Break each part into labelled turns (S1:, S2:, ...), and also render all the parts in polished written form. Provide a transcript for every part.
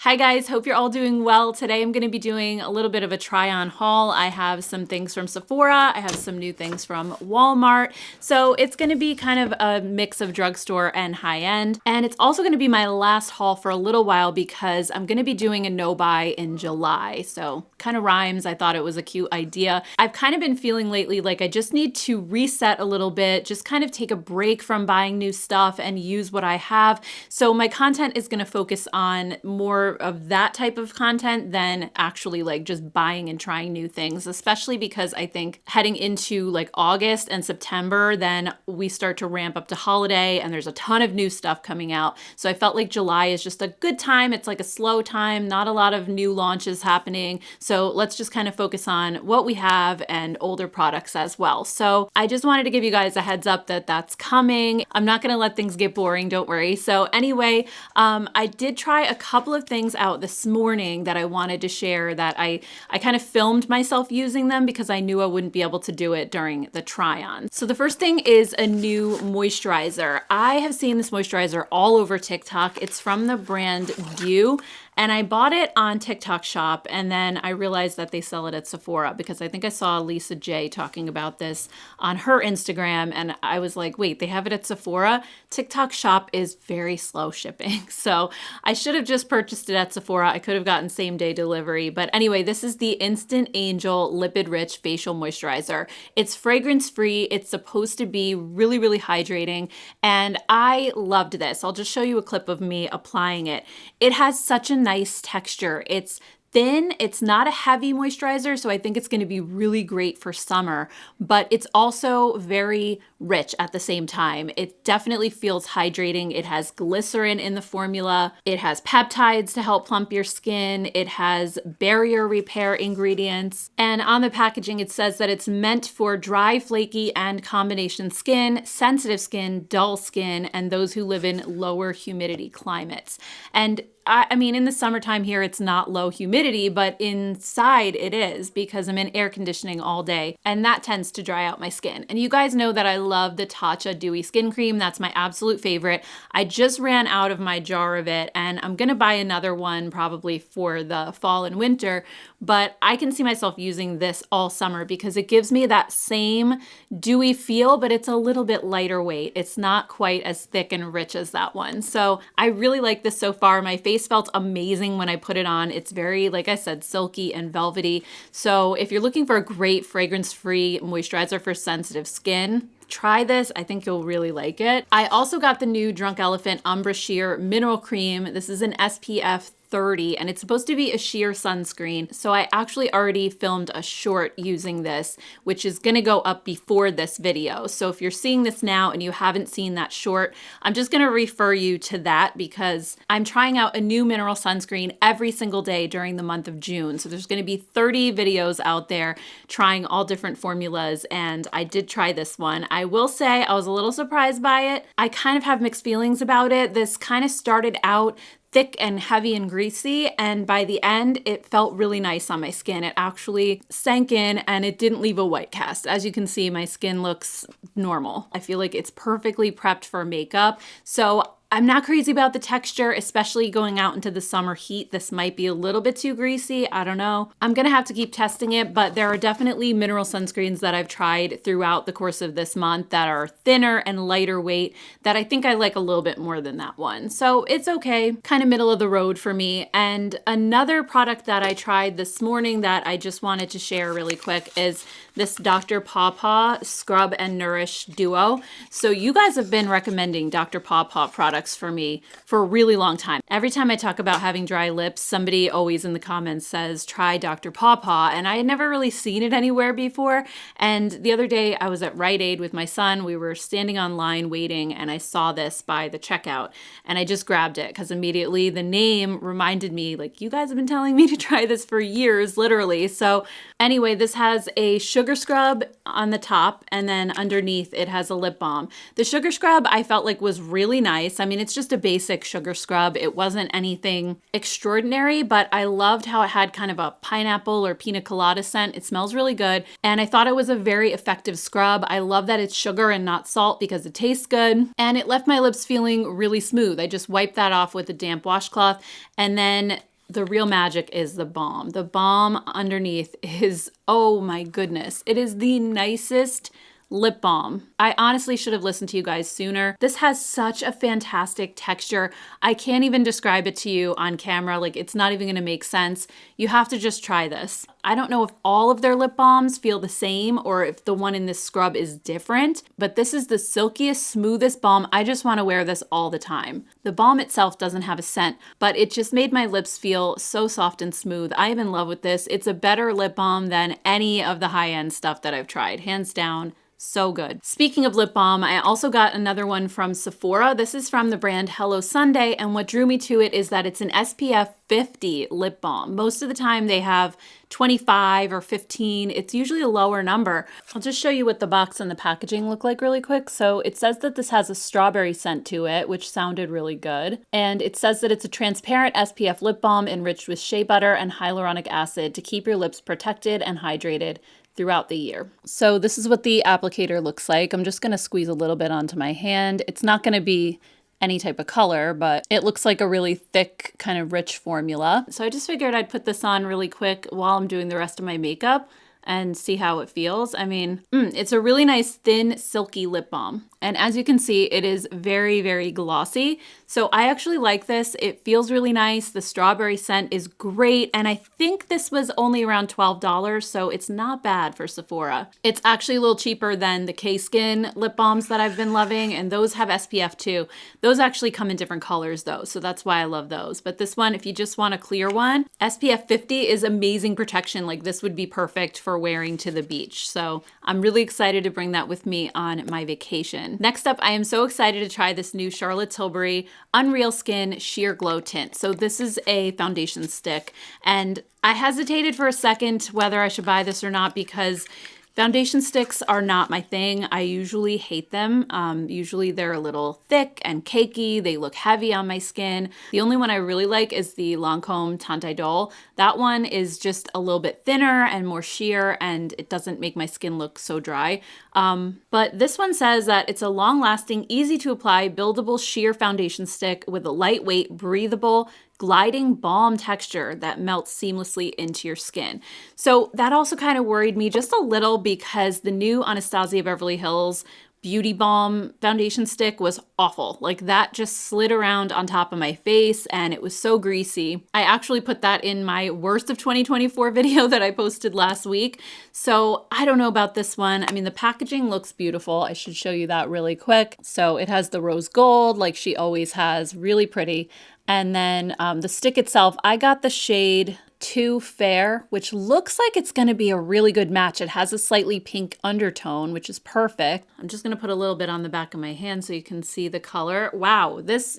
S1: Hi guys, hope you're all doing well. Today I'm going to be doing a little bit of a try on haul. I have some things from Sephora, I have some new things from Walmart. So it's going to be kind of a mix of drugstore and high end. And it's also going to be my last haul for a little while because I'm going to be doing a no buy in July. So kind of rhymes. I thought it was a cute idea. I've kind of been feeling lately like I just need to reset a little bit, just kind of take a break from buying new stuff and use what I have. So my content is going to focus on more of that type of content than actually like just buying and trying new things, especially because I think heading into like August and September, then we start to ramp up to holiday and there's a ton of new stuff coming out. So I felt like July is just a good time. It's like a slow time, not a lot of new launches happening. So let's just kind of focus on what we have and older products as well. So I just wanted to give you guys a heads up that that's coming. I'm not going to let things get boring, don't worry. So anyway, I did try a couple of things out this morning that I wanted to share that I kind of filmed myself using them because I knew I wouldn't be able to do it during the try on. So the first thing is a new moisturizer. I have seen this moisturizer all over TikTok. It's from the brand View. And I bought it on TikTok Shop, and then I realized that they sell it at Sephora because I think I saw Lisa J talking about this on her Instagram, and I was like, wait, they have it at Sephora? TikTok Shop is very slow shipping, so I should have just purchased it at Sephora. I could have gotten same-day delivery, but anyway, this is the Instant Angel Lipid Rich Facial Moisturizer. It's fragrance-free. It's supposed to be really, really hydrating, and I loved this. I'll just show you a clip of me applying it. It has such a nice texture. It's thin, it's not a heavy moisturizer, so I think it's going to be really great for summer, but it's also very rich at the same time. It definitely feels hydrating. It has glycerin in the formula. It has peptides to help plump your skin. It has barrier repair ingredients. And on the packaging, it says that it's meant for dry, flaky, and combination skin, sensitive skin, dull skin, and those who live in lower humidity climates. And I mean, in the summertime here, it's not low humidity, but inside it is because I'm in air conditioning all day, and that tends to dry out my skin. And you guys know that I love the Tatcha Dewy Skin Cream. That's my absolute favorite. I just ran out of my jar of it, and I'm gonna buy another one probably for the fall and winter, but I can see myself using this all summer because it gives me that same dewy feel, but it's a little bit lighter weight. It's not quite as thick and rich as that one. So I really like this so far. My face felt amazing when I put it on. It's very, like I said, silky and velvety. So if you're looking for a great fragrance-free moisturizer for sensitive skin, try this. I think you'll really like it. I also got the new Drunk Elephant Umbra Sheer Mineral Cream. This is an SPF 30 and it's supposed to be a sheer sunscreen. So I actually already filmed a short using this, which is gonna go up before this video. So if you're seeing this now and you haven't seen that short, I'm just gonna refer you to that because I'm trying out a new mineral sunscreen every single day during the month of June. So there's gonna be 30 videos out there trying all different formulas, and I did try this one. I will say I was a little surprised by it. I kind of have mixed feelings about it. This kind of started out thick and heavy and greasy, and by the end it felt really nice on my skin. It actually sank in and it didn't leave a white cast. As you can see, my skin looks normal. I feel like it's perfectly prepped for makeup. So I'm not crazy about the texture, especially going out into the summer heat. This might be a little bit too greasy. I don't know. I'm gonna have to keep testing it, but there are definitely mineral sunscreens that I've tried throughout the course of this month that are thinner and lighter weight that I think I like a little bit more than that one. So it's okay, kind of middle of the road for me. And another product that I tried this morning that I just wanted to share really quick is this Dr. Pawpaw Scrub and Nourish Duo. So you guys have been recommending Dr. Pawpaw products for me for a really long time. Every time I talk about having dry lips, somebody always in the comments says, try Dr. Pawpaw, and I had never really seen it anywhere before. And the other day I was at Rite Aid with my son. We were standing online waiting, and I saw this by the checkout, and I just grabbed it because immediately the name reminded me, like, you guys have been telling me to try this for years, literally. So anyway, this has a sugar scrub on the top, and then underneath it has a lip balm. The sugar scrub I felt like was really nice. I mean, it's just a basic sugar scrub. It wasn't anything extraordinary, but I loved how it had kind of a pineapple or pina colada scent. It smells really good. And I thought it was a very effective scrub. I love that it's sugar and not salt because it tastes good. And it left my lips feeling really smooth. I just wiped that off with a damp washcloth. And then the real magic is the balm. The balm underneath is, oh my goodness, it is the nicest lip balm. I honestly should have listened to you guys sooner. This has such a fantastic texture. I can't even describe it to you on camera. Like, it's not even gonna make sense. You have to just try this. I don't know if all of their lip balms feel the same or if the one in this scrub is different, but this is the silkiest, smoothest balm. I just wanna wear this all the time. The balm itself doesn't have a scent, but it just made my lips feel so soft and smooth. I am in love with this. It's a better lip balm than any of the high-end stuff that I've tried, hands down. So good. Speaking of lip balm, I also got another one from Sephora. This is from the brand Hello Sunday, and what drew me to it is that it's an SPF 50 lip balm. Most of the time they have 25 or 15. It's usually a lower number. I'll just show you what the box and the packaging look like really quick. So it says that this has a strawberry scent to it, which sounded really good. And it says that it's a transparent SPF lip balm enriched with shea butter and hyaluronic acid to keep your lips protected and hydrated throughout the year. So this is what the applicator looks like. I'm just going to squeeze a little bit onto my hand. It's not going to be any type of color, but it looks like a really thick, kind of rich formula. So I just figured I'd put this on really quick while I'm doing the rest of my makeup and see how it feels. I mean, it's a really nice, thin, silky lip balm. And as you can see, it is very, very glossy. So I actually like this. It feels really nice. The strawberry scent is great. And I think this was only around $12, so it's not bad for Sephora. It's actually a little cheaper than the K-Skin lip balms that I've been loving, and those have SPF too. Those actually come in different colors though, so that's why I love those. But this one, if you just want a clear one, SPF 50 is amazing protection. Like, this would be perfect for wearing to the beach. So I'm really excited to bring that with me on my vacation. Next up, I am so excited to try this new Charlotte Tilbury Unreal Skin Sheer Glow Tint. So this is a foundation stick, and I hesitated for a second whether I should buy this or not because foundation sticks are not my thing. I usually hate them. Usually they're a little thick and cakey. They look heavy on my skin. The only one I really like is the Lancome Teint Idole. That one is just a little bit thinner and more sheer, and it doesn't make my skin look so dry. But this one says that it's a long-lasting, easy-to-apply, buildable sheer foundation stick with a lightweight, breathable, gliding balm texture that melts seamlessly into your skin. So that also kind of worried me just a little because the new Anastasia Beverly Hills Beauty Balm foundation stick was awful. Like, that just slid around on top of my face and it was so greasy. I actually put that in my worst of 2024 video that I posted last week. So I don't know about this one. I mean, the packaging looks beautiful. I should show you that really quick. So it has the rose gold like she always has, really pretty. And then the stick itself, I got the shade Too Fair, which looks like it's going to be a really good match. It has a slightly pink undertone, which is perfect. I'm just going to put a little bit on the back of my hand so you can see the color. Wow, this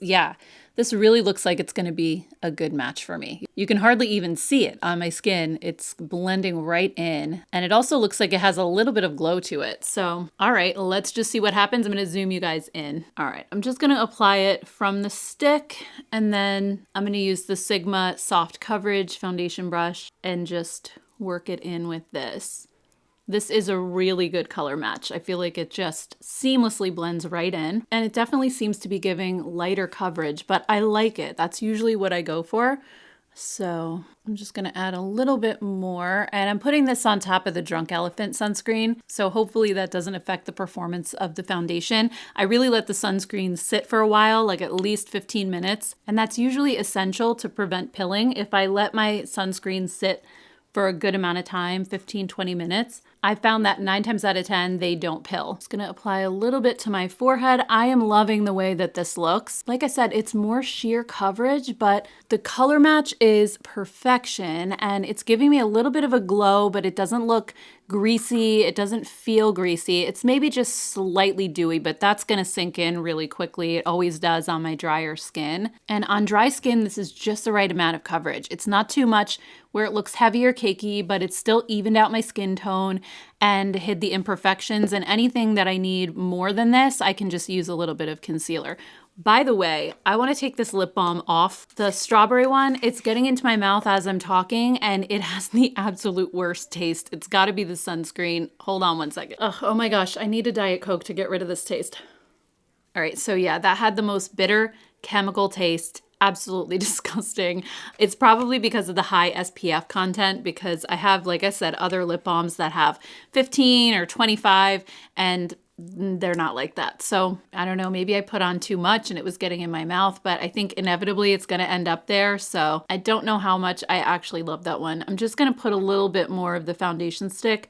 S1: really looks like it's going to be a good match for me. You can hardly even see it on my skin. It's blending right in. And it also looks like it has a little bit of glow to it. So, all right, let's just see what happens. I'm going to zoom you guys in. All right, I'm just going to apply it from the stick, and then I'm going to use the Sigma Soft Coverage foundation brush and just work it in with this. This is a really good color match. I feel like it just seamlessly blends right in, and it definitely seems to be giving lighter coverage, but I like it. That's usually what I go for. So I'm just gonna add a little bit more, and I'm putting this on top of the Drunk Elephant sunscreen, so hopefully that doesn't affect the performance of the foundation. I really let the sunscreen sit for a while, like at least 15 minutes, and that's usually essential to prevent pilling. If I let my sunscreen sit for a good amount of time, 15-20 minutes, I found that 9 times out of 10, they don't pill. Just gonna apply a little bit to my forehead. I am loving the way that this looks. Like I said, it's more sheer coverage, but the color match is perfection, and it's giving me a little bit of a glow, but it doesn't look greasy. It doesn't feel greasy. It's maybe just slightly dewy, but that's gonna sink in really quickly. It always does on my drier skin. And on dry skin, this is just the right amount of coverage. It's not too much where it looks heavy or cakey, but it's still evened out my skin tone and hid the imperfections, and anything that I need more than this, I can just use a little bit of concealer. By the way, I want to take this lip balm off. The strawberry one, it's getting into my mouth as I'm talking, and it has the absolute worst taste. It's got to be the sunscreen. Hold on one second. Ugh, oh my gosh, I need a Diet Coke to get rid of this taste. All right, so yeah, that had the most bitter chemical taste absolutely disgusting. It's probably because of the high SPF content, because I have, like I said, other lip balms that have 15 or 25 and they're not like that. So I don't know, maybe I put on too much and it was getting in my mouth, but I think inevitably it's going to end up there. So I don't know how much I actually love that one. I'm just going to put a little bit more of the foundation stick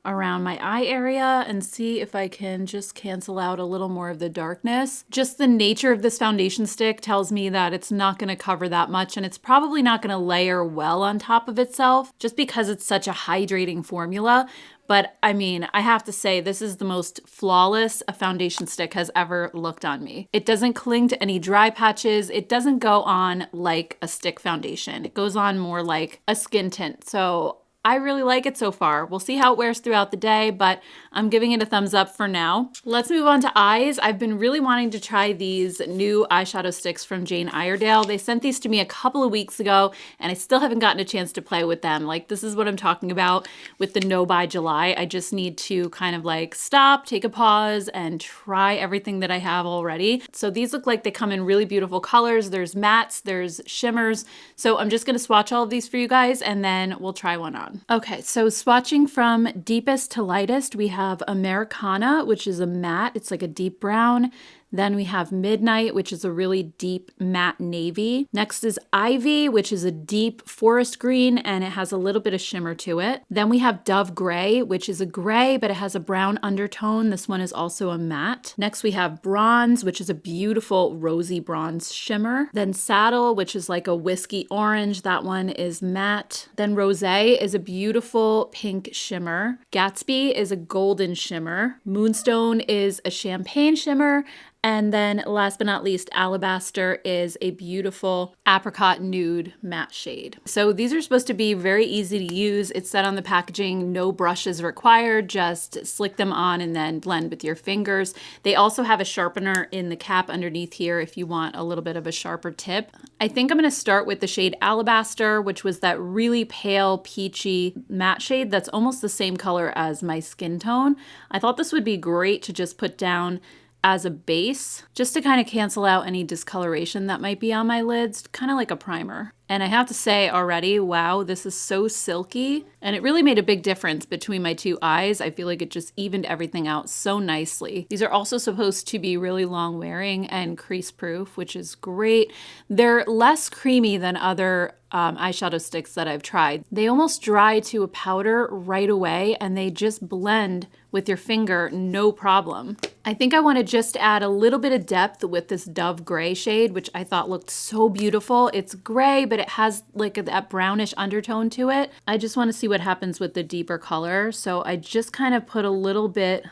S1: around my eye area and see if I can just cancel out a little more of the darkness. Just the nature of this foundation stick tells me that it's not going to cover that much, and it's probably not going to layer well on top of itself just because it's such a hydrating formula. But I mean, I have to say, this is the most flawless a foundation stick has ever looked on me. It doesn't cling to any dry patches. It doesn't go on like a stick foundation. It goes on more like a skin tint. So I really like it so far. We'll see how it wears throughout the day, but I'm giving it a thumbs up for now. Let's move on to eyes. I've been really wanting to try these new eyeshadow sticks from Jane Iredale. They sent these to me a couple of weeks ago, and I still haven't gotten a chance to play with them. Like, this is what I'm talking about with the no by July. I just need to kind of like stop, take a pause, and try everything that I have already. So these look like they come in really beautiful colors. There's mattes, there's shimmers. So I'm just gonna swatch all of these for you guys, and then we'll try one on. Okay, so swatching from deepest to lightest, we have Americana, which is a matte. It's like a deep brown. Then we have Midnight, which is a really deep matte navy. Next is Ivy, which is a deep forest green, and it has a little bit of shimmer to it. Then we have Dove Gray, which is a gray, but it has a brown undertone. This one is also a matte. Next we have Bronze, which is a beautiful rosy bronze shimmer. Then Saddle, which is like a whiskey orange. That one is matte. Then Rosé is a beautiful pink shimmer. Gatsby is a golden shimmer. Moonstone is a champagne shimmer. And then last but not least, Alabaster is a beautiful apricot nude matte shade. So these are supposed to be very easy to use. It said on the packaging, no brushes required, just slick them on and then blend with your fingers. They also have a sharpener in the cap underneath here if you want a little bit of a sharper tip. I think I'm gonna start with the shade Alabaster, which was that really pale peachy matte shade that's almost the same color as my skin tone. I thought this would be great to just put down as a base, just to kind of cancel out any discoloration that might be on my lids, kind of like a primer. And I have to say already, wow, this is so silky. And it really made a big difference between my two eyes. I feel like it just evened everything out so nicely. These are also supposed to be really long wearing and crease proof, which is great. They're less creamy than other eyeshadow sticks that I've tried. They almost dry to a powder right away and they just blend with your finger, no problem. I think I want to just add a little bit of depth with this Dove Gray shade, which I thought looked so beautiful. It's gray, but it has like that brownish undertone to it. I just want to see what happens with the deeper color. So I just kind of put a little bit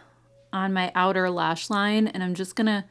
S1: on my outer lash line and I'm just gonna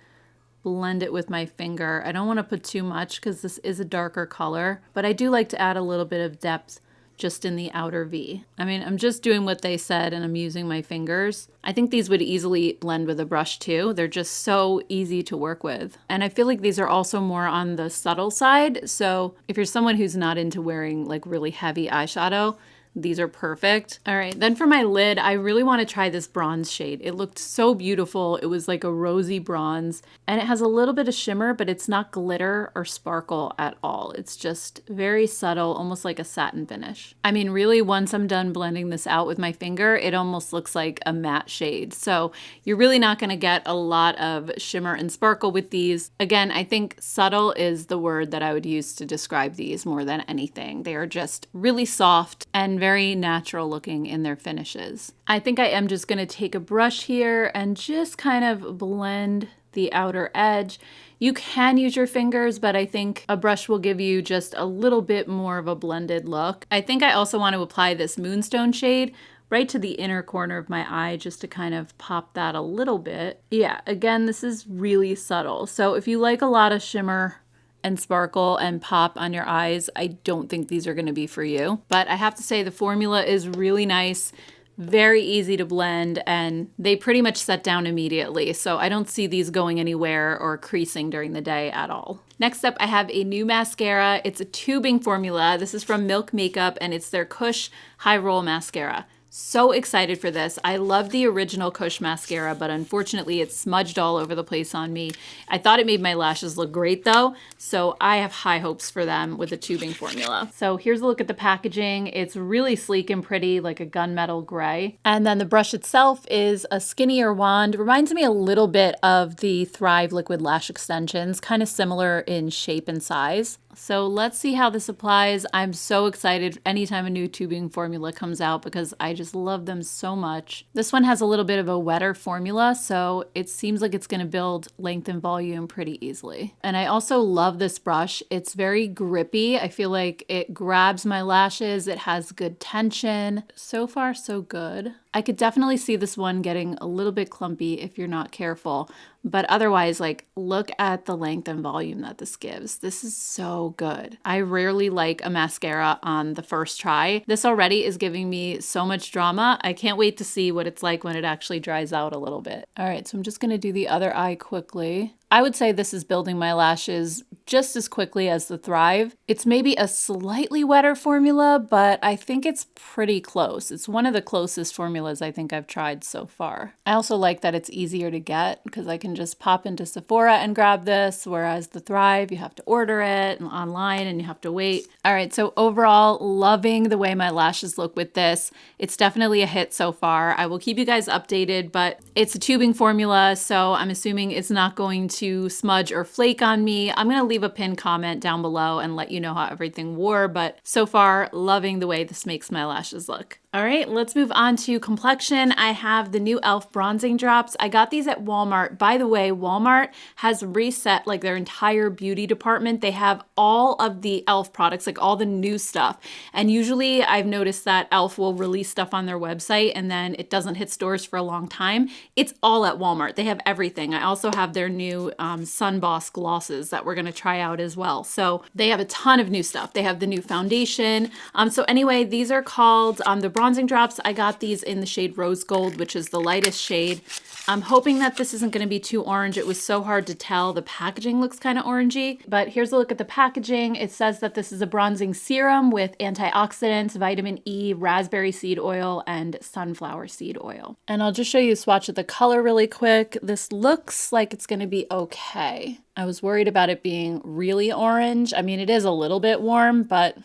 S1: blend it with my finger. I don't want to put too much because this is a darker color, but I do like to add a little bit of depth just in the outer V. I mean, I'm just doing what they said and I'm using my fingers. I think these would easily blend with a brush too. They're just so easy to work with. And I feel like these are also more on the subtle side. So if you're someone who's not into wearing like really heavy eyeshadow, these are perfect. All right, then for my lid, I really want to try this bronze shade. It looked so beautiful. It was like a rosy bronze and it has a little bit of shimmer, but it's not glitter or sparkle at all. It's just very subtle, almost like a satin finish. I mean, really, once I'm done blending this out with my finger, it almost looks like a matte shade. So you're really not going to get a lot of shimmer and sparkle with these. Again, I think subtle is the word that I would use to describe these more than anything. They are just really soft and very natural looking in their finishes. I think I am just going to take a brush here and just kind of blend the outer edge. You can use your fingers, but I think a brush will give you just a little bit more of a blended look. I think I also want to apply this Moonstone shade right to the inner corner of my eye just to kind of pop that a little bit. Yeah, again, this is really subtle. So if you like a lot of shimmer and sparkle and pop on your eyes, I don't think these are going to be for you. But I have to say the formula is really nice, very easy to blend, and they pretty much set down immediately. So I don't see these going anywhere or creasing during the day at all. Next up, I have a new mascara. It's a tubing formula. This is from Milk Makeup and it's their Kush High Roll Mascara. So excited for this. I love the original Kush mascara, but unfortunately it's smudged all over the place on me. I thought it made my lashes look great though, so I have high hopes for them with the tubing formula. So here's a look at the packaging. It's really sleek and pretty, like a gunmetal gray. And then the brush itself is a skinnier wand. Reminds me a little bit of the Thrive liquid lash extensions, kind of similar in shape and size. So let's see how this applies. I'm so excited anytime a new tubing formula comes out because I just love them so much. This one has a little bit of a wetter formula, so it seems like it's going to build length and volume pretty easily. And I also love this brush. It's very grippy. I feel like it grabs my lashes. It has good tension. So far, so good. I could definitely see this one getting a little bit clumpy if you're not careful, but otherwise, like, look at the length and volume that this gives. This is so good. I rarely like a mascara on the first try. This already is giving me so much drama. I can't wait to see what it's like when it actually dries out a little bit. All right, so I'm just gonna do the other eye quickly. I would say this is building my lashes just as quickly as the Thrive. It's maybe a slightly wetter formula, but I think it's pretty close. It's one of the closest formulas I think I've tried so far. I also like that it's easier to get because I can just pop into Sephora and grab this, whereas the Thrive, you have to order it online and you have to wait. All right, so overall, loving the way my lashes look with this. It's definitely a hit so far. I will keep you guys updated, but it's a tubing formula, so I'm assuming it's not going to smudge or flake on me. I'm gonna leave a pinned comment down below and let you know how everything wore, but so far, loving the way this makes my lashes look. All right, let's move on to complexion. I have the new e.l.f. bronzing drops. I got these at Walmart. By the way, Walmart has reset like their entire beauty department. They have all of the e.l.f. products, like all the new stuff. And usually I've noticed that e.l.f. will release stuff on their website and then it doesn't hit stores for a long time. It's all at Walmart. They have everything. I also have their new Sun Boss glosses that we're gonna try out as well. So they have a ton of new stuff. They have the new foundation. So anyway, these are called the bronzing drops. I got these in the shade Rose Gold, which is the lightest shade. I'm hoping that this isn't going to be too orange. It was so hard to tell. The packaging looks kind of orangey, but here's a look at the packaging. It says that this is a bronzing serum with antioxidants, vitamin E, raspberry seed oil, and sunflower seed oil. And I'll just show you a swatch of the color really quick. This looks like it's going to be okay. I was worried about it being really orange. I mean, it is a little bit warm, but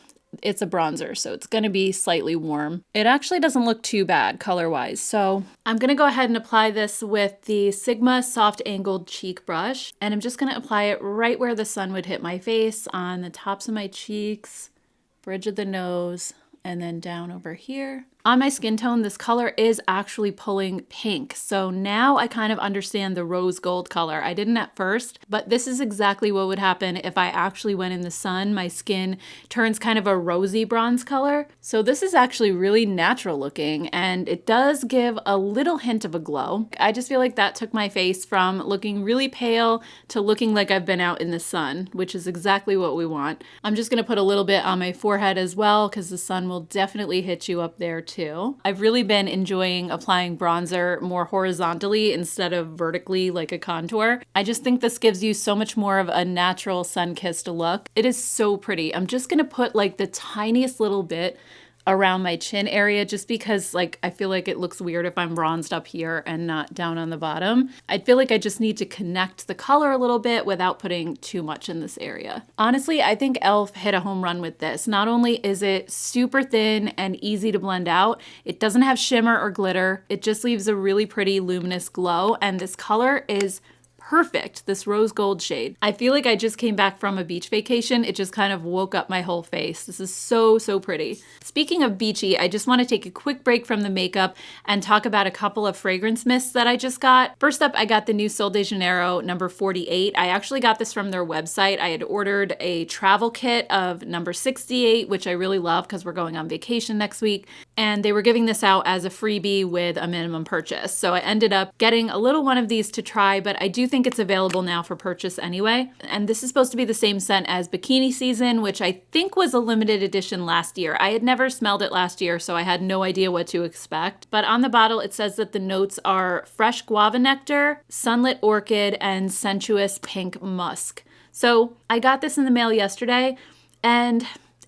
S1: it's a bronzer, so it's going to be slightly warm. It actually doesn't look too bad color-wise, so I'm going to go ahead and apply this with the Sigma Soft Angled Cheek Brush, and I'm just going to apply it right where the sun would hit my face, on the tops of my cheeks, bridge of the nose, and then down over here. On my skin tone, this color is actually pulling pink. So now I kind of understand the rose gold color. I didn't at first, but this is exactly what would happen if I actually went in the sun. My skin turns kind of a rosy bronze color. So this is actually really natural looking and it does give a little hint of a glow. I just feel like that took my face from looking really pale to looking like I've been out in the sun, which is exactly what we want. I'm just gonna put a little bit on my forehead as well because the sun will definitely hit you up there too. I've really been enjoying applying bronzer more horizontally instead of vertically like a contour. I just think this gives you so much more of a natural sun-kissed look. It is so pretty. I'm just gonna put like the tiniest little bit around my chin area just because like I feel like it looks weird if I'm bronzed up here and not down on the bottom. I feel like I just need to connect the color a little bit without putting too much in this area. Honestly, I think e.l.f. hit a home run with this. Not only is it super thin and easy to blend out, it doesn't have shimmer or glitter. It just leaves a really pretty luminous glow, and this color is perfect, this rose gold shade. I feel like I just came back from a beach vacation. It just kind of woke up my whole face. This is so, so pretty. Speaking of beachy, I just want to take a quick break from the makeup and talk about a couple of fragrance mists that I just got. First up, I got the new Sol de Janeiro number 48. I actually got this from their website. I had ordered a travel kit of number 68, which I really love because we're going on vacation next week. And they were giving this out as a freebie with a minimum purchase. So I ended up getting a little one of these to try, but I do think it's available now for purchase anyway. And this is supposed to be the same scent as Bikini Season, which I think was a limited edition last year. I had never smelled it last year, so I had no idea what to expect. But on the bottle, it says that the notes are fresh guava nectar, sunlit orchid, and sensuous pink musk. So I got this in the mail yesterday, and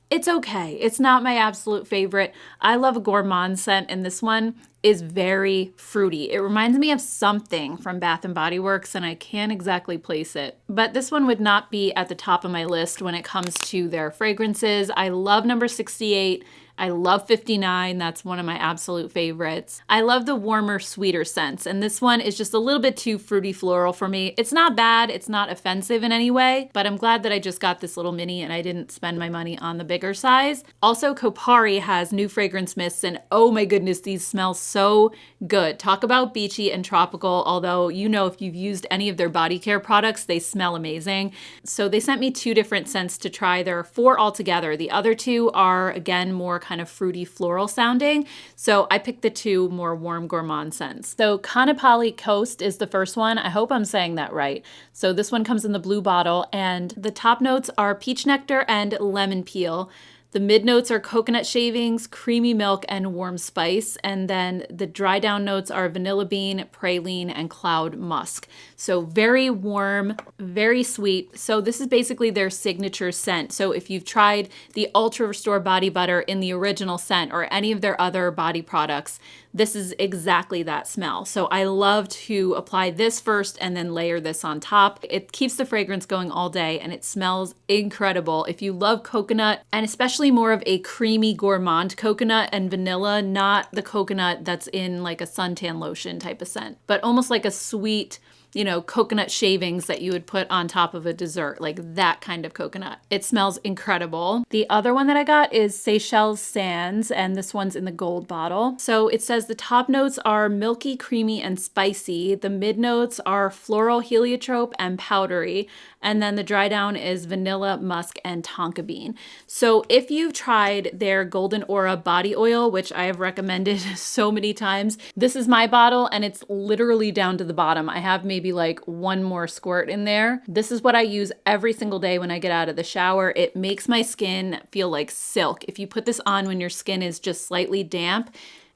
S1: It's okay. It's not my absolute favorite. I love a gourmand scent, and this one is very fruity. It reminds me of something from Bath and Body Works, and I can't exactly place it. But this one would not be at the top of my list when it comes to their fragrances. I love number 68. I love 59. That's one of my absolute favorites. I love the warmer, sweeter scents, and this one is just a little bit too fruity floral for me. It's not bad. It's not offensive in any way, but I'm glad that I just got this little mini and I didn't spend my money on the bigger size. Also, Kopari has new fragrance mists, and oh my goodness, these smell so good. Talk about beachy and tropical, although you know if you've used any of their body care products, they smell amazing. So they sent me 2 different scents to try. There are 4 altogether. The other 2 are, again, more kind of fruity floral sounding. So I picked the 2 more warm gourmand scents. So Kanapali Coast is the first one. I hope I'm saying that right. So this one comes in the blue bottle, and the top notes are peach nectar and lemon peel. The mid notes are coconut shavings, creamy milk, and warm spice. And then the dry down notes are vanilla bean, praline, and cloud musk. So very warm, very sweet. So this is basically their signature scent. So if you've tried the Ultra Restore Body Butter in the original scent or any of their other body products, this is exactly that smell. So I love to apply this first and then layer this on top. It keeps the fragrance going all day and it smells incredible. If you love coconut, and especially more of a creamy gourmand coconut and vanilla, not the coconut that's in like a suntan lotion type of scent, but almost like a sweet, you know, coconut shavings that you would put on top of a dessert, like that kind of coconut. It smells incredible. The other one that I got is Seychelles Sands, and this one's in the gold bottle. So it says the top notes are milky, creamy, and spicy. The mid notes are floral, heliotrope, and powdery. And then the dry down is vanilla, musk, and tonka bean. So if you've tried their Golden Aura body oil, which I have recommended so many times, this is my bottle and it's literally down to the bottom. I have maybe like 1 more squirt in there. This is what I use every single day when I get out of the shower. It makes my skin feel like silk. If you put this on when your skin is just slightly damp,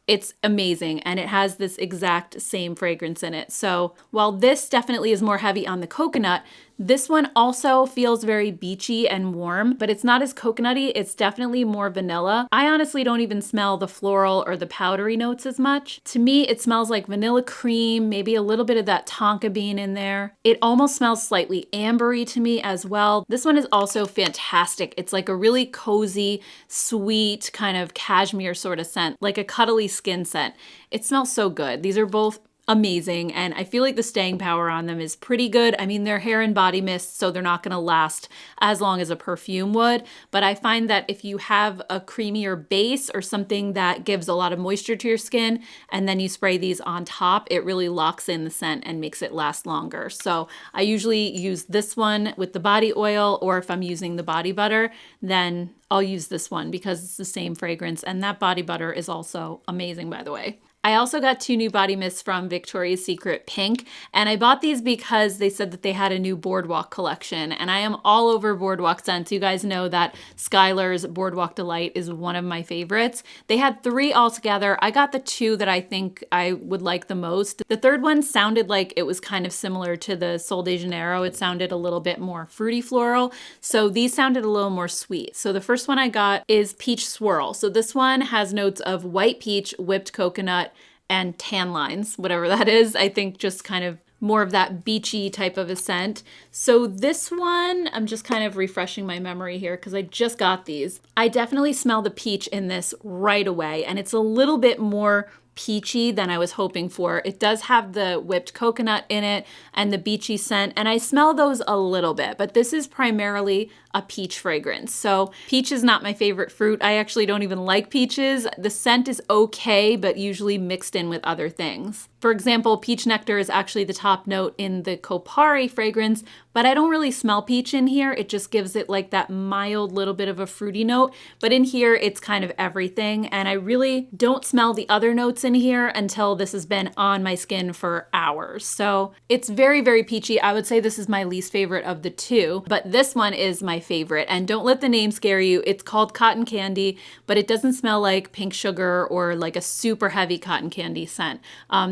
S1: it's amazing, and it has this exact same fragrance in it. So while this definitely is more heavy on the coconut, this one also feels very beachy and warm, but it's not as coconutty. It's definitely more vanilla. I honestly don't even smell the floral or the powdery notes as much. To me, it smells like vanilla cream, maybe a little bit of that tonka bean in there. It almost smells slightly ambery to me as well. This one is also fantastic. It's like a really cozy, sweet kind of cashmere sort of scent, like a cuddly skin scent. It smells so good. These are both amazing, and I feel like the staying power on them is pretty good. I mean, they're hair and body mists, so they're not going to last as long as a perfume would, but I find that if you have a creamier base or something that gives a lot of moisture to your skin, and then you spray these on top, it really locks in the scent and makes it last longer. So I usually use this one with the body oil, or if I'm using the body butter, then I'll use this one because it's the same fragrance, and that body butter is also amazing, by the way. I also got 2 new body mists from Victoria's Secret Pink, and I bought these because they said that they had a new Boardwalk collection, and I am all over Boardwalk scents. You guys know that Skylar's Boardwalk Delight is one of my favorites. They had 3 altogether. I got the 2 that I think I would like the most. The third one sounded like it was kind of similar to the Sol de Janeiro. It sounded a little bit more fruity floral, so these sounded a little more sweet. So the first one I got is Peach Swirl. So this one has notes of white peach, whipped coconut, and tan lines, whatever that is. I think just kind of more of that beachy type of a scent. So this one, I'm just kind of refreshing my memory here because I just got these. I definitely smell the peach in this right away, and it's a little bit more peachy than I was hoping for. It does have the whipped coconut in it and the beachy scent, and I smell those a little bit, but this is primarily a peach fragrance. So peach is not my favorite fruit. I actually don't even like peaches. The scent is okay, but usually mixed in with other things. For example, peach nectar is actually the top note in the Kopari fragrance, but I don't really smell peach in here. It just gives it like that mild little bit of a fruity note. But in here, it's kind of everything. And I really don't smell the other notes in here until this has been on my skin for hours. So it's very, very peachy. I would say this is my least favorite of the 2, but this one is my favorite. And don't let the name scare you. It's called cotton candy, but it doesn't smell like pink sugar or like a super heavy cotton candy scent.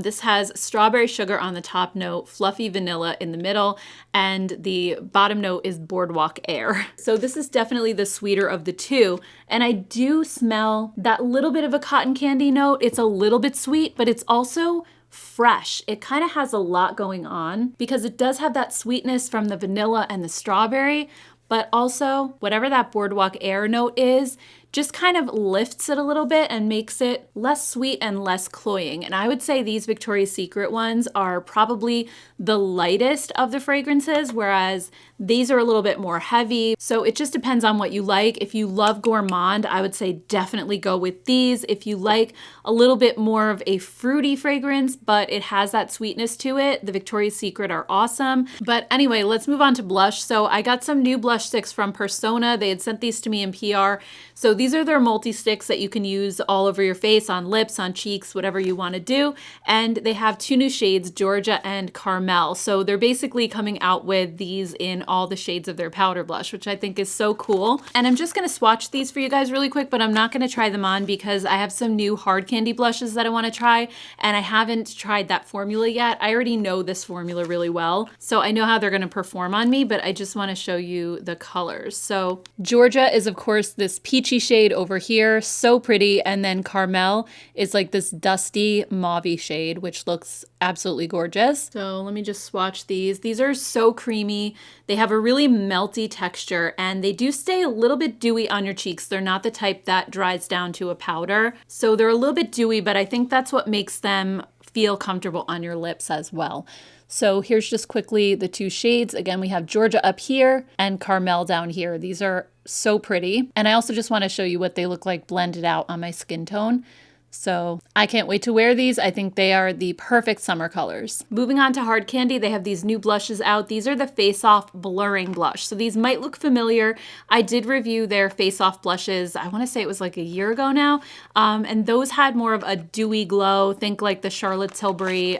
S1: This has strawberry sugar on the top note, fluffy vanilla in the middle, and and the bottom note is Boardwalk Air. So this is definitely the sweeter of the two. And I do smell that little bit of a cotton candy note. It's a little bit sweet, but it's also fresh. It kind of has a lot going on because it does have that sweetness from the vanilla and the strawberry, but also whatever that Boardwalk Air note is, just kind of lifts it a little bit and makes it less sweet and less cloying. And I would say these Victoria's Secret ones are probably the lightest of the fragrances, whereas these are a little bit more heavy. So it just depends on what you like. If you love gourmand, I would say definitely go with these. If you like a little bit more of a fruity fragrance, but it has that sweetness to it, the Victoria's Secret are awesome. But anyway, let's move on to blush. So I got some new blush sticks from Persona. They had sent these to me in PR. So these are their multi-sticks that you can use all over your face, on lips, on cheeks, whatever you want to do. And they have two new shades, Georgia and Carmel. So they're basically coming out with these in all the shades of their powder blush, which I think is so cool. And I'm just going to swatch these for you guys really quick, but I'm not going to try them on because I have some new hard candy blushes that I want to try, and I haven't tried that formula yet. I already know this formula really well, so I know how they're going to perform on me, but I just want to show you the colors. So Georgia is, of course, this peachy shade over here, so pretty, and then Carmel is like this dusty mauvey shade, which looks absolutely gorgeous. So let me just swatch these. These are so creamy. They have a really melty texture, and they do stay a little bit dewy on your cheeks. They're not the type that dries down to a powder. So they're a little bit dewy, but I think that's what makes them feel comfortable on your lips as well. So here's just quickly the two shades. Again, we have Georgia up here and Carmel down here. These are so pretty. And I also just want to show you what they look like blended out on my skin tone. So I can't wait to wear these. I think they are the perfect summer colors. Moving on to hard candy, they have these new blushes out. These are the Face Off Blurring Blush. So these might look familiar. I did review their Face Off blushes, I want to say it was like a year ago now. And those had more of a dewy glow. Think like the Charlotte Tilbury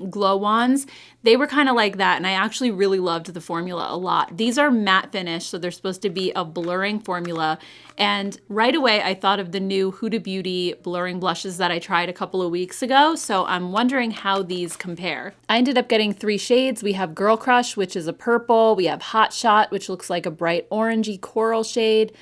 S1: glow wands. They were kind of like that, and I actually really loved the formula a lot. These are matte finish, so they're supposed to be a blurring formula. And right away, I thought of the new Huda Beauty blurring blushes that I tried a couple of weeks ago, so I'm wondering how these compare. I ended up getting 3 shades. We have Girl Crush, which is a purple. We have Hot Shot, which looks like a bright orangey coral shade.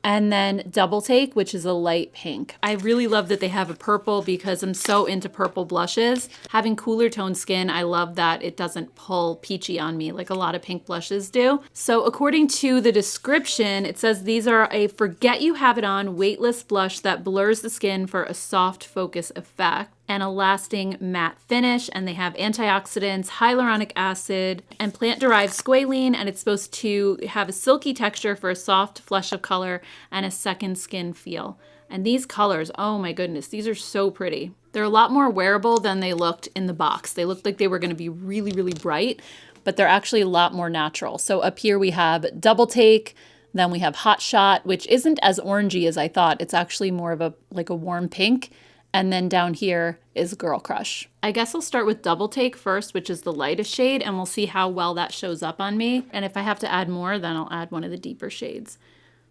S1: And then Double Take, which is a light pink. I really love that they have a purple because I'm so into purple blushes. Having cooler tone skin, I love that it doesn't pull peachy on me like a lot of pink blushes do. So according to the description, it says these are a forget you have it on weightless blush that blurs the skin for a soft focus effect and a lasting matte finish, and they have antioxidants, hyaluronic acid, and plant-derived squalene, and it's supposed to have a silky texture for a soft flush of color and a second skin feel. And these colors, oh my goodness, these are so pretty. They're a lot more wearable than they looked in the box. They looked like they were gonna be really, really bright, but they're actually a lot more natural. So up here we have Double Take, then we have Hot Shot, which isn't as orangey as I thought. It's actually more of a warm pink. And then down here is Girl Crush. I guess I'll start with Double Take first, which is the lightest shade, and we'll see how well that shows up on me. And if I have to add more, then I'll add one of the deeper shades.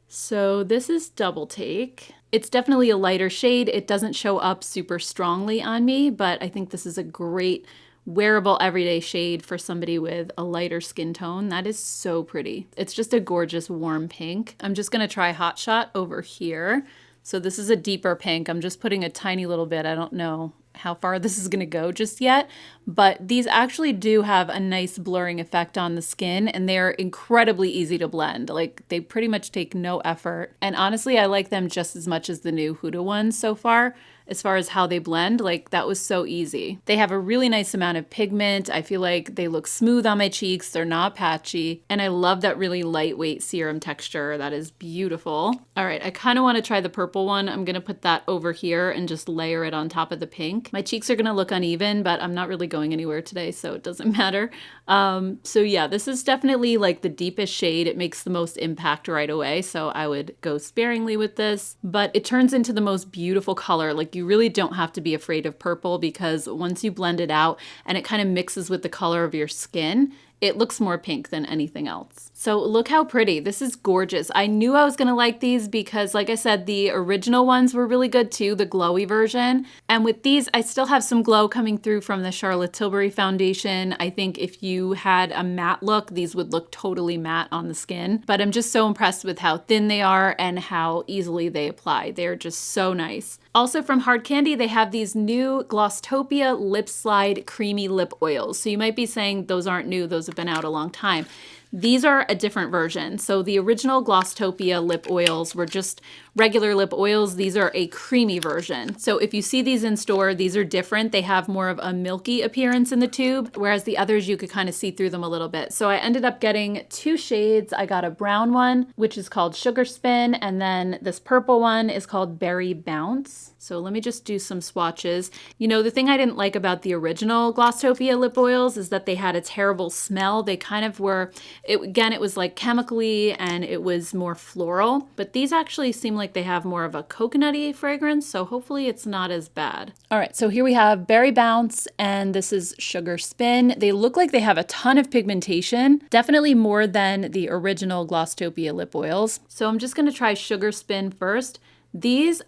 S1: So this is Double Take. It's definitely a lighter shade. It doesn't show up super strongly on me, but I think this is a great wearable everyday shade for somebody with a lighter skin tone. That is so pretty. It's just a gorgeous warm pink. I'm just gonna try Hot Shot over here. So this is a deeper pink. I'm just putting a tiny little bit. I don't know how far this is gonna go just yet, but these actually do have a nice blurring effect on the skin, and they're incredibly easy to blend. Like, they pretty much take no effort. And honestly, I like them just as much as the new Huda ones so far. As far as how they blend, like, that was so easy. They have a really nice amount of pigment. I feel like they look smooth on my cheeks. They're not patchy. And I love that really lightweight serum texture. That is beautiful. All right, I kind of want to try the purple one. I'm going to put that over here and just layer it on top of the pink. My cheeks are going to look uneven, but I'm not really going anywhere today, so it doesn't matter. So yeah, this is definitely like the deepest shade. It makes the most impact right away, so I would go sparingly with this. But it turns into the most beautiful color. Like, you really don't have to be afraid of purple, because once you blend it out and it kind of mixes with the color of your skin, it looks more pink than anything else. So look how pretty. This is gorgeous. I knew I was gonna like these because, like I said, the original ones were really good too, the glowy version. And with these, I still have some glow coming through from the Charlotte Tilbury foundation. I think if you had a matte look, these would look totally matte on the skin. But I'm just so impressed with how thin they are and how easily they apply. They're just so nice. Also from Hard Candy, they have these new Glosstopia Lip Slide Creamy Lip Oils. So you might be saying those aren't new, those have been out a long time. These are a different version. So the original Glosstopia lip oils were just regular lip oils. These are a creamy version. So if you see these in store, these are different. They have more of a milky appearance in the tube, whereas the others you could kind of see through them a little bit. So I ended up getting 2 shades. I got a brown one, which is called Sugar Spin, and then this purple one is called Berry Bounce. So let me just do some swatches. You know, the thing I didn't like about the original Glosstopia lip oils is that they had a terrible smell. They kind of were, it was like chemically and it was more floral, but these actually seem like they have more of a coconutty fragrance, so hopefully it's not as bad. All right, so here we have Berry Bounce and this is Sugar Spin. They look like they have a ton of pigmentation, definitely more than the original Glosstopia lip oils. So I'm just gonna try Sugar Spin first. These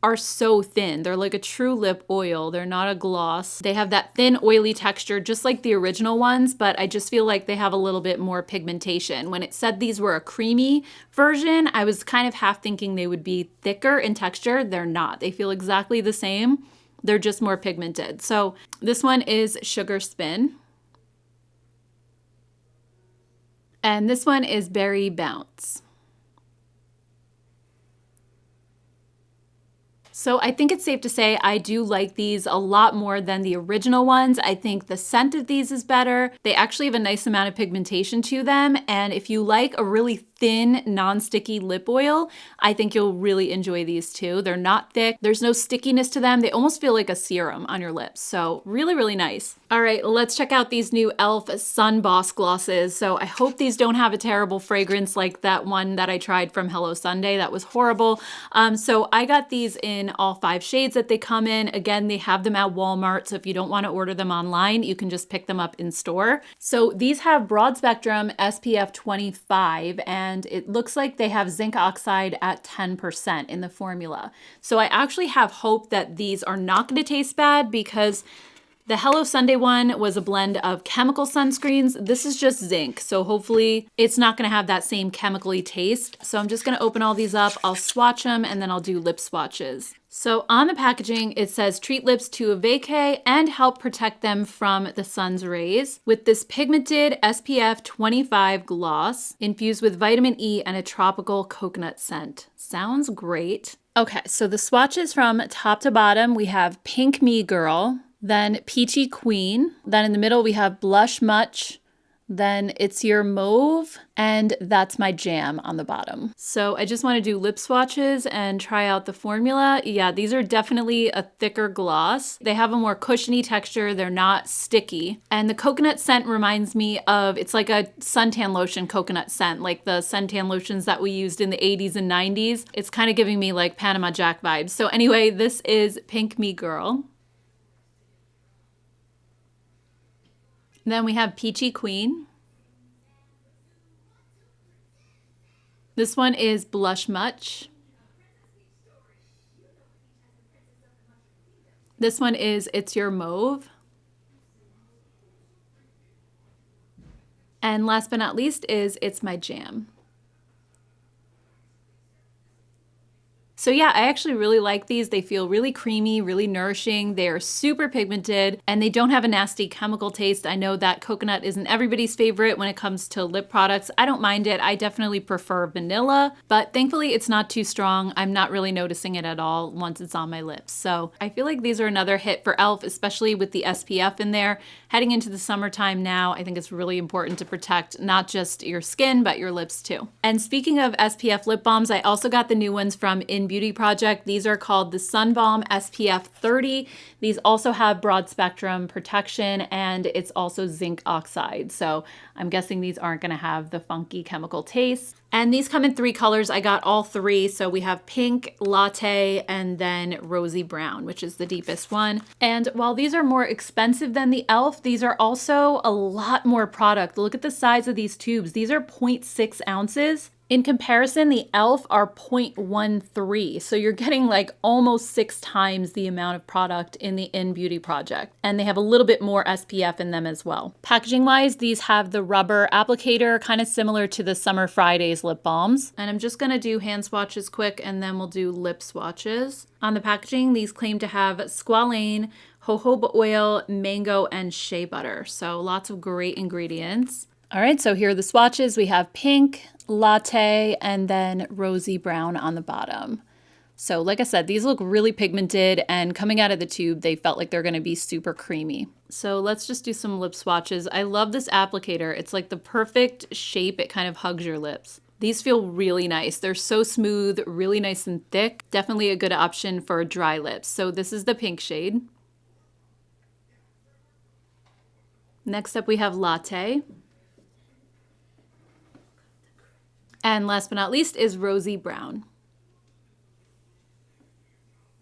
S1: are so thin. They're like a true lip oil. They're not a gloss. They have that thin, oily texture, just like the original ones, but I just feel like they have a little bit more pigmentation. When it said these were a creamy version, I was kind of half thinking they would be thicker in texture. They're not. They feel exactly the same. They're just more pigmented. So this one is Sugar Spin. And this one is Berry Bounce. So I think it's safe to say I do like these a lot more than the original ones. I think the scent of these is better. They actually have a nice amount of pigmentation to them. And if you like a really thin, non-sticky lip oil, I think you'll really enjoy these too. They're not thick. There's no stickiness to them. They almost feel like a serum on your lips. So really, really nice. All right, let's check out these new e.l.f. Sun Boss glosses. So I hope these don't have a terrible fragrance like that one that I tried from Hello Sunday. That was horrible. So I got these in all 5 shades that they come in. Again, they have them at Walmart. So if you don't want to order them online, you can just pick them up in store. So these have broad spectrum SPF 25 and it looks like they have zinc oxide at 10% in the formula. So I actually have hope that these are not going to taste bad because the Hello Sunday one was a blend of chemical sunscreens. This is just zinc, so hopefully it's not gonna have that same chemically taste. So I'm just gonna open all these up, I'll swatch them, and then I'll do lip swatches. So on the packaging, it says treat lips to a vacay and help protect them from the sun's rays with this pigmented SPF 25 gloss infused with vitamin E and a tropical coconut scent. Sounds great. Okay, so the swatches from top to bottom, we have Pink Me Girl, then Peachy Queen, then in the middle we have Blush Much, then It's Your Mauve, and That's My Jam on the bottom. So I just want to do lip swatches and try out the formula. Yeah, these are definitely a thicker gloss. They have a more cushiony texture. They're not sticky. And the coconut scent reminds me of, it's like a suntan lotion coconut scent, like the suntan lotions that we used in the 80s and 90s. It's kind of giving me like Panama Jack vibes. So anyway, this is Pink Me Girl. Then we have Peachy Queen. This one is Blush Much. This one is It's Your Mauve. And last but not least is It's My Jam. So yeah, I actually really like these. They feel really creamy, really nourishing. They are super pigmented and they don't have a nasty chemical taste. I know that coconut isn't everybody's favorite when it comes to lip products. I don't mind it. I definitely prefer vanilla, but thankfully it's not too strong. I'm not really noticing it at all once it's on my lips. So I feel like these are another hit for e.l.f., especially with the SPF in there. Heading into the summertime now, I think it's really important to protect not just your skin, but your lips too. And speaking of SPF lip balms, I also got the new ones from In Beauty Project. These are called the Sun Balm SPF 30. These also have broad spectrum protection, and it's also zinc oxide. So I'm guessing these aren't going to have the funky chemical taste. And these come in 3 colors. I got all 3. So we have pink, latte, and then rosy brown, which is the deepest one. And while these are more expensive than the e.l.f., these are also a lot more product. Look at the size of these tubes. These are 0.6 ounces. In comparison, the e.l.f. are 0.13. So you're getting like almost 6 times the amount of product in the Beauty Project. And they have a little bit more SPF in them as well. Packaging wise, these have the rubber applicator, kind of similar to the Summer Fridays lip balms. And I'm just gonna do hand swatches quick, and then we'll do lip swatches. On the packaging, these claim to have squalane, jojoba oil, mango, and shea butter. So lots of great ingredients. All right, so here are the swatches. We have pink, latte, and then rosy brown on the bottom. So like I said, these look really pigmented, and coming out of the tube, they felt like they're gonna be super creamy. So let's just do some lip swatches. I love this applicator. It's like the perfect shape. It kind of hugs your lips. These feel really nice. They're so smooth, really nice and thick. Definitely a good option for dry lips. So this is the pink shade. Next up, we have latte. And last but not least is rosy brown.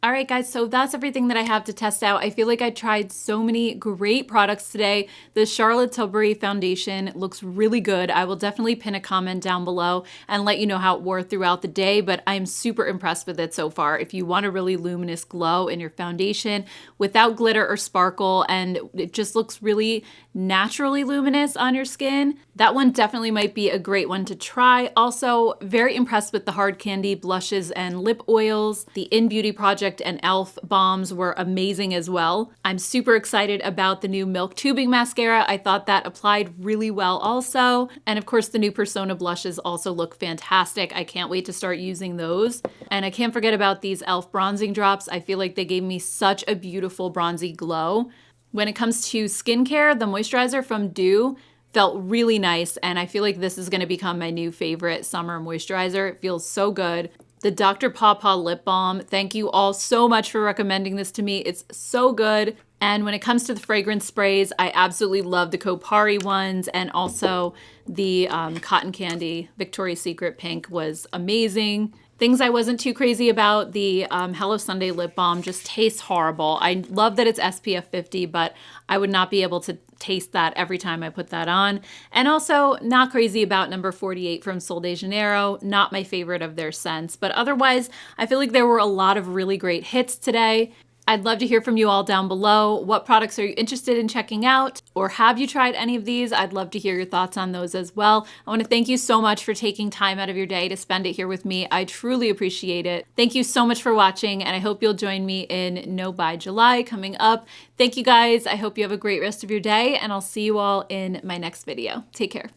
S1: All right, guys, so that's everything that I have to test out. I feel like I tried so many great products today. The Charlotte Tilbury foundation looks really good. I will definitely pin a comment down below and let you know how it wore throughout the day, but I'm super impressed with it so far. If you want a really luminous glow in your foundation without glitter or sparkle, and it just looks really naturally luminous on your skin, that one definitely might be a great one to try. Also, very impressed with the hard candy blushes and lip oils. The Beauty Project and e.l.f. balms were amazing as well. I'm super excited about the new Milk Tubing Mascara. I thought that applied really well also. And of course, the new Persona blushes also look fantastic. I can't wait to start using those. And I can't forget about these e.l.f. bronzing drops. I feel like they gave me such a beautiful bronzy glow. When it comes to skincare, the moisturizer from Dew felt really nice, and I feel like this is going to become my new favorite summer moisturizer. It feels so good. The Dr. Pawpaw Lip Balm, thank you all so much for recommending this to me. It's so good. And when it comes to the fragrance sprays, I absolutely love the Kopari ones, and also the Cotton Candy Victoria's Secret Pink was amazing. Things I wasn't too crazy about, the Hello Sunday lip balm just tastes horrible. I love that it's SPF 50, but I would not be able to taste that every time I put that on. And also not crazy about number 48 from Sol de Janeiro, not my favorite of their scents. But otherwise, I feel like there were a lot of really great hits today. I'd love to hear from you all down below. What products are you interested in checking out? Or have you tried any of these? I'd love to hear your thoughts on those as well. I want to thank you so much for taking time out of your day to spend it here with me. I truly appreciate it. Thank you so much for watching, and I hope you'll join me in No Buy July coming up. Thank you guys. I hope you have a great rest of your day, and I'll see you all in my next video. Take care.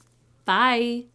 S1: Bye.